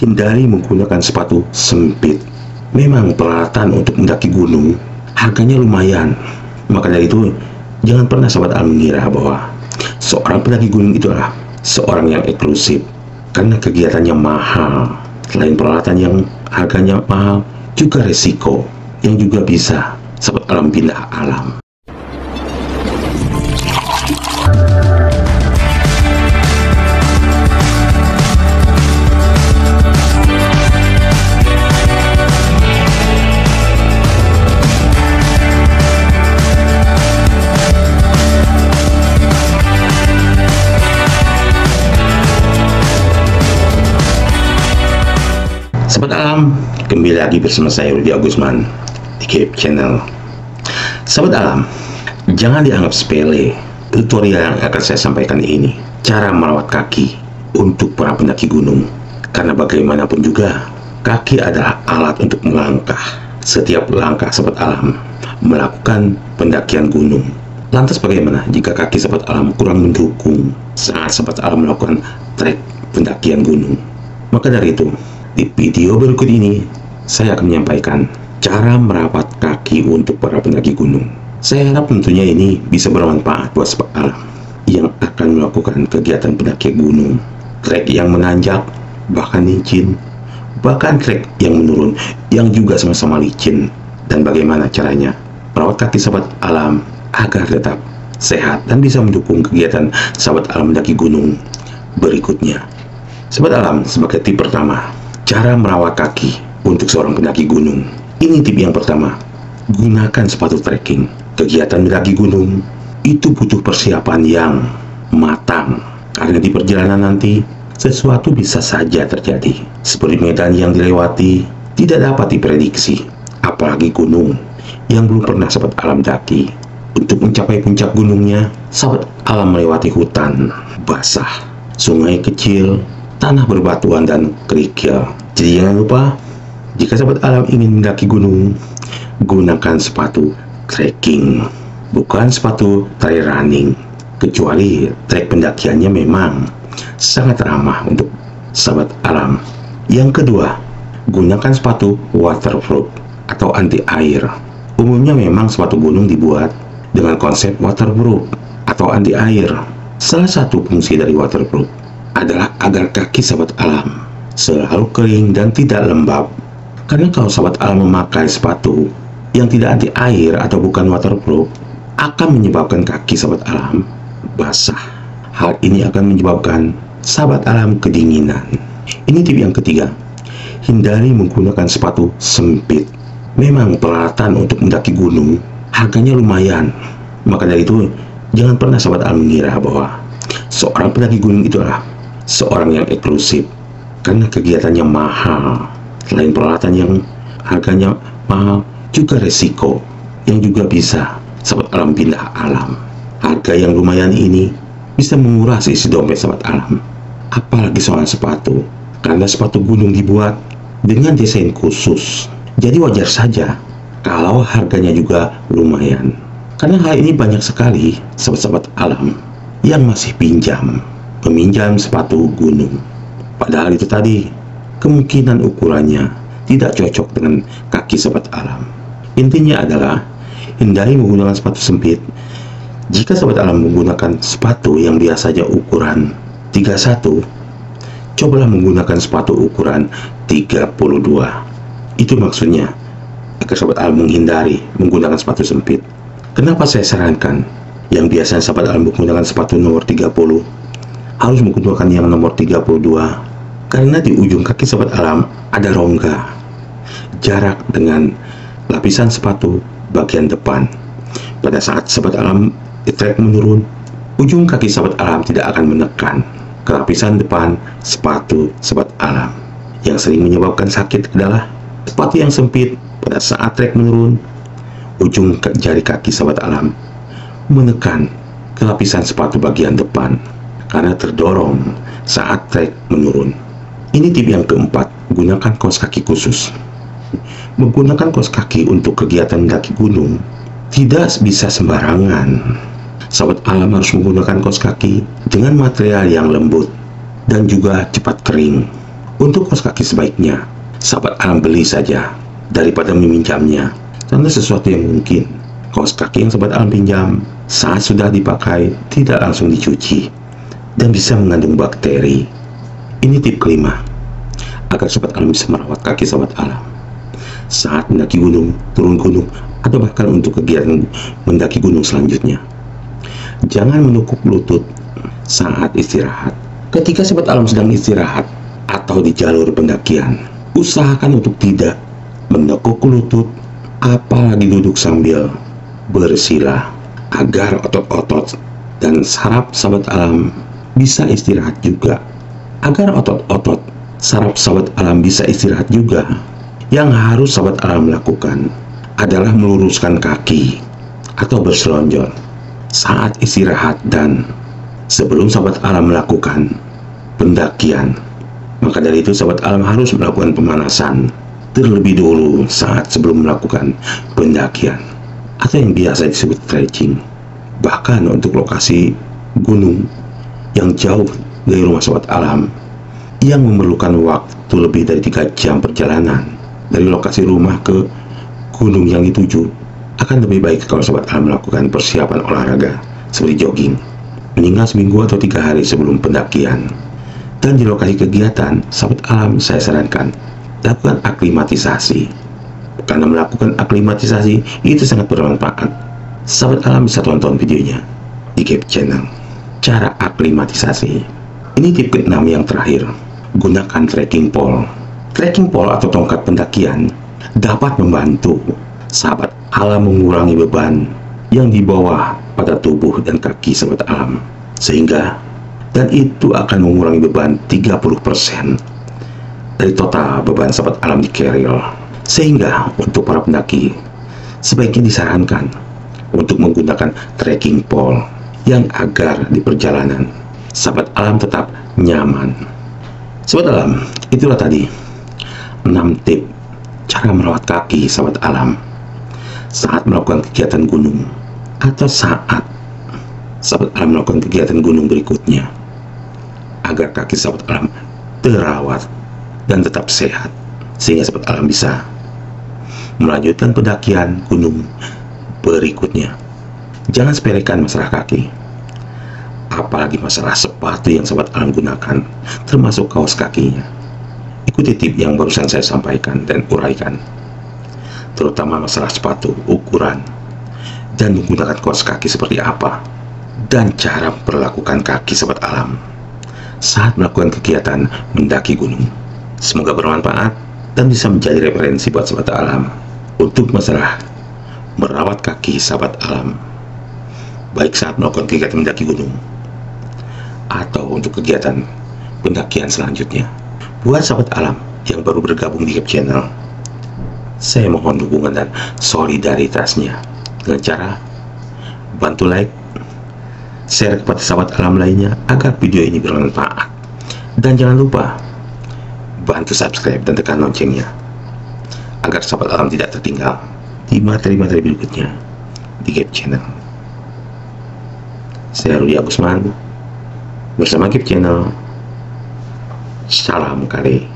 hindari menggunakan sepatu sempit. Memang peralatan untuk mendaki gunung harganya lumayan. Maka dari itu, jangan pernah sahabat alam mengira bahwa seorang pendaki gunung itu adalah seorang yang eksklusif, karena kegiatannya mahal. Selain peralatan yang harganya mahal, juga resiko yang juga bisa sahabat alam pindah alam. Sahabat alam, kembali lagi bersama saya Rudi Agusman di Keep Channel. Sahabat alam, jangan dianggap sepele tutorial yang akan saya sampaikan ini, cara merawat kaki untuk para pendaki gunung. Karena bagaimanapun juga, kaki adalah alat untuk melangkah. Setiap langkah sahabat alam melakukan pendakian gunung. Lantas bagaimana jika kaki sahabat alam kurang mendukung saat sahabat alam melakukan trek pendakian gunung? Maka dari itu, di video berikut ini, saya akan menyampaikan cara merawat kaki untuk para pendaki gunung. Saya harap tentunya ini bisa bermanfaat buat sahabat alam yang akan melakukan kegiatan pendaki gunung, trek yang menanjak, bahkan licin, bahkan trek yang menurun, yang juga sama-sama licin. Dan bagaimana caranya merawat kaki sahabat alam agar tetap sehat dan bisa mendukung kegiatan sahabat alam mendaki gunung berikutnya. Sahabat alam, sebagai tip pertama, cara merawat kaki untuk seorang pendaki gunung. Ini tip yang pertama, gunakan sepatu trekking. Kegiatan mendaki gunung itu butuh persiapan yang matang, karena di perjalanan nanti sesuatu bisa saja terjadi. Seperti medan yang dilewati tidak dapat diprediksi, apalagi gunung yang belum pernah sahabat alam daki. Untuk mencapai puncak gunungnya, sahabat alam melewati hutan basah, sungai kecil, tanah berbatuan dan kerikil. Jadi jangan lupa, jika sahabat alam ingin mendaki gunung, gunakan sepatu trekking, bukan sepatu trail running. Kecuali trek pendakiannya memang sangat ramah untuk sahabat alam. Yang kedua, gunakan sepatu waterproof atau anti air. Umumnya memang sepatu gunung dibuat dengan konsep waterproof atau anti air. Salah satu fungsi dari waterproof adalah agar kaki sahabat alam selalu kering dan tidak lembab. Karena kalau sahabat alam memakai sepatu yang tidak anti air atau bukan waterproof, akan menyebabkan kaki sahabat alam basah. Hal ini akan menyebabkan sahabat alam kedinginan. Ini tip yang ketiga, hindari menggunakan sepatu sempit. Memang peralatan untuk mendaki gunung harganya lumayan. Maka dari itu, jangan pernah sahabat alam mengira bahwa seorang pendaki gunung itu adalah seorang yang eksklusif, karena kegiatannya mahal. Selain peralatan yang harganya mahal, juga resiko yang juga bisa sahabat alam pindah alam. Harga yang lumayan ini bisa menguras isi dompet sahabat alam. Apalagi soal sepatu, karena sepatu gunung dibuat dengan desain khusus. Jadi wajar saja kalau harganya juga lumayan. Karena hal ini banyak sekali sahabat-sahabat alam yang masih meminjam sepatu gunung. Padahal itu tadi, kemungkinan ukurannya tidak cocok dengan kaki sahabat alam. Intinya adalah, hindari menggunakan sepatu sempit. Jika sahabat alam menggunakan sepatu yang biasanya ukuran 31, cobalah menggunakan sepatu ukuran 32. Itu maksudnya, agar sahabat alam menghindari menggunakan sepatu sempit. Kenapa saya sarankan yang biasanya sahabat alam menggunakan sepatu nomor 30 harus menggunakan yang nomor 32? Karena di ujung kaki sahabat alam ada rongga, jarak dengan lapisan sepatu bagian depan. Pada saat sahabat alam trek menurun, ujung kaki sahabat alam tidak akan menekan ke lapisan depan sepatu sahabat alam. Yang sering menyebabkan sakit adalah sepatu yang sempit. Pada saat trek menurun, ujung jari kaki sahabat alam menekan ke lapisan sepatu bagian depan karena terdorong saat trek menurun. Ini tip yang keempat, gunakan kaos kaki khusus. Menggunakan kaos kaki untuk kegiatan mendaki gunung tidak bisa sembarangan. Sahabat alam harus menggunakan kaos kaki dengan material yang lembut dan juga cepat kering. Untuk kaos kaki sebaiknya sahabat alam beli saja daripada meminjamnya, karena sesuatu yang mungkin kaos kaki yang sahabat alam pinjam saat sudah dipakai tidak langsung dicuci dan bisa mengandung bakteri. Ini tip kelima agar sahabat alam bisa merawat kaki sahabat alam saat mendaki gunung, turun gunung, atau bahkan untuk kegiatan mendaki gunung selanjutnya. Jangan menekuk lutut saat istirahat. Ketika sahabat alam sedang istirahat atau di jalur pendakian, usahakan untuk tidak menekuk lutut, apalagi duduk sambil bersila, agar otot-otot dan saraf sahabat alam bisa istirahat juga. Agar otot-otot saraf sahabat alam bisa istirahat juga, yang harus sahabat alam lakukan adalah meluruskan kaki atau berselonjor saat istirahat dan sebelum sahabat alam melakukan pendakian. Maka dari itu sahabat alam harus melakukan pemanasan terlebih dulu saat sebelum melakukan pendakian, atau yang biasa disebut stretching. Bahkan untuk lokasi gunung yang jauh dari rumah sahabat alam, yang memerlukan waktu lebih dari 3 jam perjalanan dari lokasi rumah ke gunung yang dituju, akan lebih baik kalau sahabat alam melakukan persiapan olahraga seperti jogging minimal seminggu atau 3 hari sebelum pendakian. Dan di lokasi kegiatan, sahabat alam saya sarankan lakukan aklimatisasi, karena melakukan aklimatisasi itu sangat bermanfaat. Sahabat alam bisa tonton videonya di Gap Channel. Cara aklimatisasi ini tip ke-6 yang terakhir. Gunakan trekking pole. Trekking pole atau tongkat pendakian dapat membantu sahabat alam mengurangi beban yang dibawa pada tubuh dan kaki sahabat alam, sehingga dan itu akan mengurangi beban 30% dari total beban sahabat alam di keril. Sehingga untuk para pendaki sebaiknya disarankan untuk menggunakan trekking pole yang agar di perjalanan sahabat alam tetap nyaman. Sahabat alam, itulah tadi 6 tip cara merawat kaki sahabat alam saat melakukan kegiatan gunung atau saat sahabat alam melakukan kegiatan gunung berikutnya, agar kaki sahabat alam terawat dan tetap sehat, sehingga sahabat alam bisa melanjutkan pendakian gunung berikutnya. Jangan sepelekan masalah kaki, apalagi masalah sepatu yang sahabat alam gunakan, termasuk kaos kakinya. Ikuti tip yang barusan saya sampaikan dan uraikan, terutama masalah sepatu, ukuran, dan menggunakan kaos kaki seperti apa, dan cara memperlakukan kaki sahabat alam saat melakukan kegiatan mendaki gunung. Semoga bermanfaat dan bisa menjadi referensi buat sahabat alam untuk masalah merawat kaki sahabat alam, baik saat melakukan kegiatan mendaki gunung atau untuk kegiatan pendakian selanjutnya. Buat sahabat alam yang baru bergabung di Gap Channel, saya mohon dukungan dan solidaritasnya dengan cara bantu like, share kepada sahabat alam lainnya agar video ini bermanfaat, dan jangan lupa bantu subscribe dan tekan loncengnya agar sahabat alam tidak tertinggal di materi-materi berikutnya di Gap Channel. Saya Rudi Agusman bersama Gap Channel. Salam kare.